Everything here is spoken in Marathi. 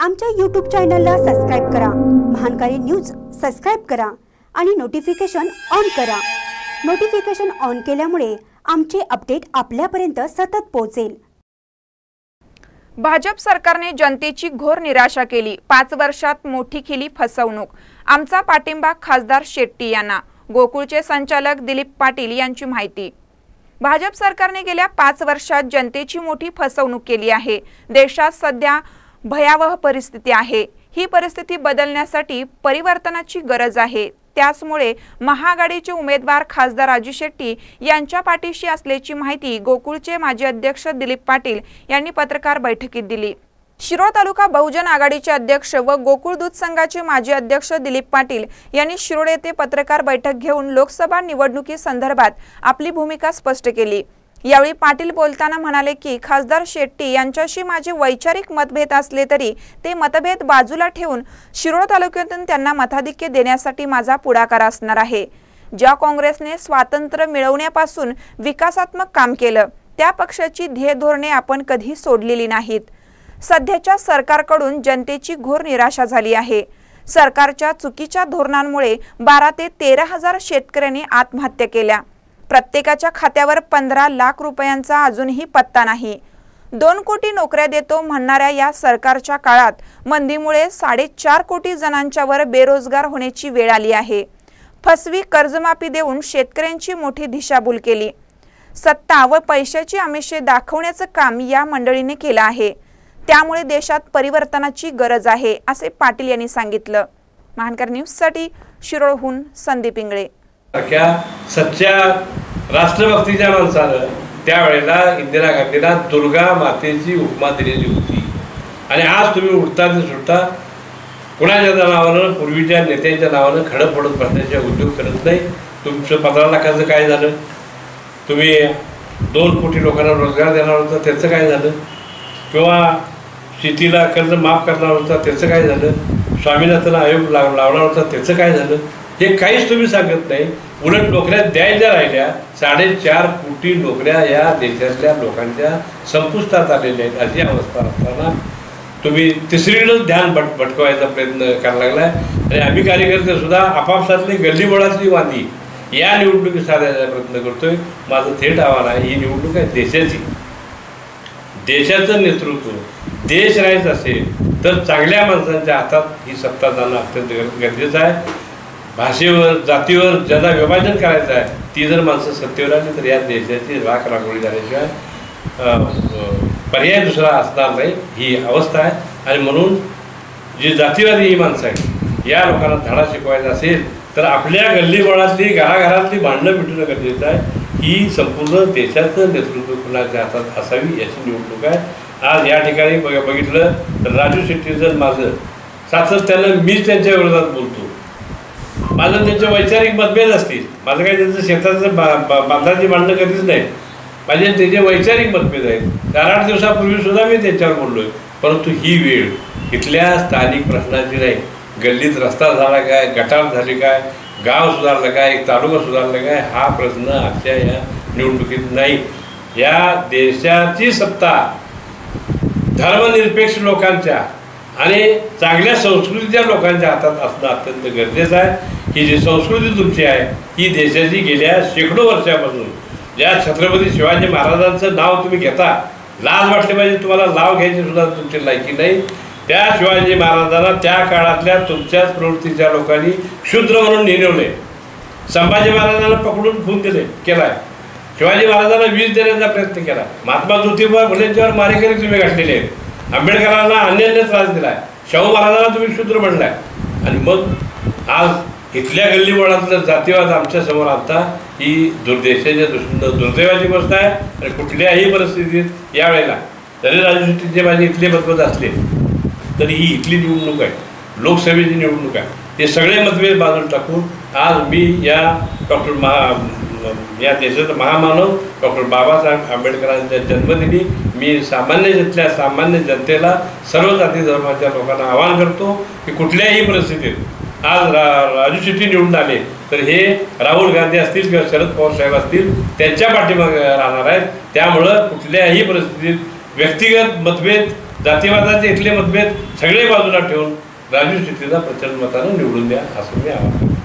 आमच्या YouTube चॅनलला सबस्क्राइब करा, महानकारी न्यूज सबस्क्राइब करा आणि नोटिफिकेशन ऑन करा। नोटिफिकेशन ऑन केल्यामुळे आमचे अपडेट आपल्यापर्यंत सतत पोहोचेल। भाजप सरकारने जनतेची घोर निराशा केली। 5 वर्षात मोठी केली फसवणूक। आमचा पाठिंबा खासदार शेट्टी यांना। गोकुळचे संचालक दिलीप पाटील यांची माहिती। भाजप सरकारने गेल्या 5 वर्षात जनतेची मोठी फसवणूक केली आहे। देशात सध्या भयावह परिस्थिती आहे। ही परिस्थिती बदलण्यासाठी परिवर्तनाची गरज आहे। त्याचमुळे महाआघाडीचे उमेदवार खासदार राजू शेट्टी यांच्या पाठीशी असल्याची माहिती गोकुळचे माजी अध्यक्ष दिलीप पाटील यांनी पत्रकार बैठकीत दिली। शिरोळ तालुका बहुजन आघाडीचे अध्यक्ष व गोकुळ दूध संघाचे माजी अध्यक्ष दिलीप पाटील यांनी शिरोळ येथे पत्रकार बैठक घेऊन लोकसभा निवडणुकीसंदर्भात आपली भूमिका स्पष्ट केली। यावेळी पाटील बोलताना म्हणाले की खासदार शेट्टी यांच्याशी माझे वैचारिक मतभेद असले तरी ते मतभेद बाजूला ठेवून शिरोळ तालुक्यातून त्यांना मताधिक्य देण्यासाठी माझा पुढाकार असणार आहे। ज्या काँग्रेसने स्वातंत्र्य मिळवण्यापासून विकासात्मक काम केलं त्या पक्षाची ध्येय धोरणे आपण कधी सोडलेली नाहीत। सध्याच्या सरकारकडून जनतेची घोर निराशा झाली आहे। सरकारच्या चुकीच्या धोरणांमुळे 12 ते 13 हजार शेतकऱ्यांनी आत्महत्या केल्या। प्रत्येकाच्या खात्यावर 15 लाख रुपयांचा अजूनही पत्ता नाही। 2 कोटी नोकऱ्या देतो म्हणणाऱ्या या सरकारच्या काळात मंदीमुळे 4.5 कोटी जणांच्यावर बेरोजगार होण्याची वेळ आली आहे। फसवी कर्जमाफी देऊन शेतकऱ्यांची मोठी दिशाभूल केली। सत्ता व पैशाची आमिषे दाखवण्याचं काम या मंडळीने केलं आहे। त्यामुळे देशात परिवर्तनाची गरज आहे असे पाटील यांनी सांगितलं। महानकर न्यूजसाठी शिरोळहून संदीप इंगळे। सच्च्या राष्ट्रभक्तीच्या माणसानं त्यावेळेला इंदिरा गांधीला दुर्गा मातेची उपमा दिलेली होती। आणि आज तुम्ही उठता ते सुटता कुणाच्या नावानं पूर्वीच्या नेत्यांच्या नावानं खडं फोडत बसण्याचे उद्योग करत नाही। तुमचं 15 लाखाचं काय झालं? तुम्ही 2 कोटी लोकांना रोजगार देणार होता त्याचं काय झालं? किंवा शेतीला कर्ज माफ करणार होता त्याचं काय झालं? स्वामीनाथन आयोग लावणार होता त्याचं काय झालं? हे काहीच तुम्ही सांगत नाही। उलट नोकऱ्या द्यायच्या राहिल्या। 4.5 कोटी नोकऱ्या या देशातल्या लोकांच्या संपुष्टात आलेल्या आहेत। अशी अवस्था असताना तुम्ही तिसरीकडे ध्यान भटकवायचा प्रयत्न करायला लागलाय। आणि आम्ही कार्यकर्ते सुद्धा आपापसातली गल्लीबोळातली वादी या निवडणुकीत साधायचा प्रयत्न करतोय। माझं थेट आव्हान आहे, ही निवडणूक आहे देशाची। देशाचं नेतृत्व देश राहायचं असेल तर चांगल्या माणसांच्या हातात ही सत्ता जाणं अत्यंत गरजेचं आहे। भाषेवर जातीवर ज्याला विभाजन करायचं आहे ती जर माणसं सत्तेवर आली तर या देशाची राख रांगोळी झाल्याशिवाय पर्याय दुसरा असणार नाही, ही अवस्था आहे। आणि म्हणून जी जातीवादी ही माणसं आहेत या लोकांना धडा शिकवायचा असेल तर आपल्या गल्लीबोळातली घराघरातली भांडणं मिटवणं गरजेचं आहे। ही संपूर्ण देशाचं नेतृत्व कुणाच्या हातात असावी याची निवडणूक आहे। आज या ठिकाणी बघितलं तर राजू शेट्टीचं माझं सातत्यानं मीच त्यांच्या विरोधात बोलतो। माझं त्यांचे वैचारिक मतभेद असतील, माझं काही त्यांचं शेताचं बांधाची भांडणं कधीच नाही, माझे त्याचे वैचारिक मतभेद आहेत। 4-8 दिवसापूर्वी सुद्धा मी त्यांच्यावर बोललोय। परंतु ही वेळ इथल्या स्थानिक प्रश्नाची नाही। गल्लीत रस्ता झाला काय, गटार झाली काय, गाव सुधारलं काय, एक तालुका सुधारला काय, हा प्रश्न आजच्या या निवडणुकीत नाही। या देशाची सत्ता धर्मनिरपेक्ष लोकांच्या आणि चांगल्या संस्कृतीच्या लोकांच्या हातात असणं अत्यंत गरजेचं आहे। ही जी संस्कृती तुमची आहे ही देशाची गेल्या शेकडो वर्षापासून ज्या छत्रपती शिवाजी महाराजांचं नाव तुम्ही घेता, लाज वाटली पाहिजे तुम्हाला, नाव घ्यायची सुद्धा तुमची लायकी नाही। त्या शिवाजी महाराजांना त्या काळातल्या तुमच्याच प्रवृत्तीच्या लोकांनी क्षुद्र म्हणून नेणवले। संभाजी महाराजांना पकडून खून केलाय। शिवाजी महाराजांना वीज देण्याचा प्रयत्न केला। महात्मा ज्योतिबा फुलेंच्यावर मारेकरी तुम्ही घातलेले आहेत। आंबेडकरांना अन्याय त्रास दिलाय। शाहू महाराजांना तुम्ही क्षुद्र म्हणलाय। आणि मग आज इथल्या गल्लीबोळातलं जातीवाद आमच्या समोर आता ही देशाच्या दृष्टीनं दुर्दैवाची गोष्ट आहे। आणि कुठल्याही परिस्थितीत यावेळेला जरी राजू शेट्टीचे माझे इथले मतभेद असले तरी ही इथली निवडणूक आहे, लोकसभेची निवडणूक आहे। ते सगळे मतभेद बाजूला टाकून आज मी या देशाचा महामानव डॉक्टर बाबासाहेब आंबेडकरांच्या जन्मदिनी मी सामान्य जनतेला सर्व जाती धर्माच्या लोकांना आवाहन करतो की कुठल्याही परिस्थितीत आज राजू शेट्टी निवडून आले तर हे राहुल गांधी असतील किंवा शरद पवार साहेब असतील त्यांच्या पाठीमागे राहणार आहेत। त्यामुळं कुठल्याही परिस्थितीत व्यक्तिगत मतभेद जातीवादाचे इथले मतभेद सगळे बाजूला ठेवून राजू शेट्टीला प्रचंड मतानं निवडून द्या असं मी आवाहन करतो.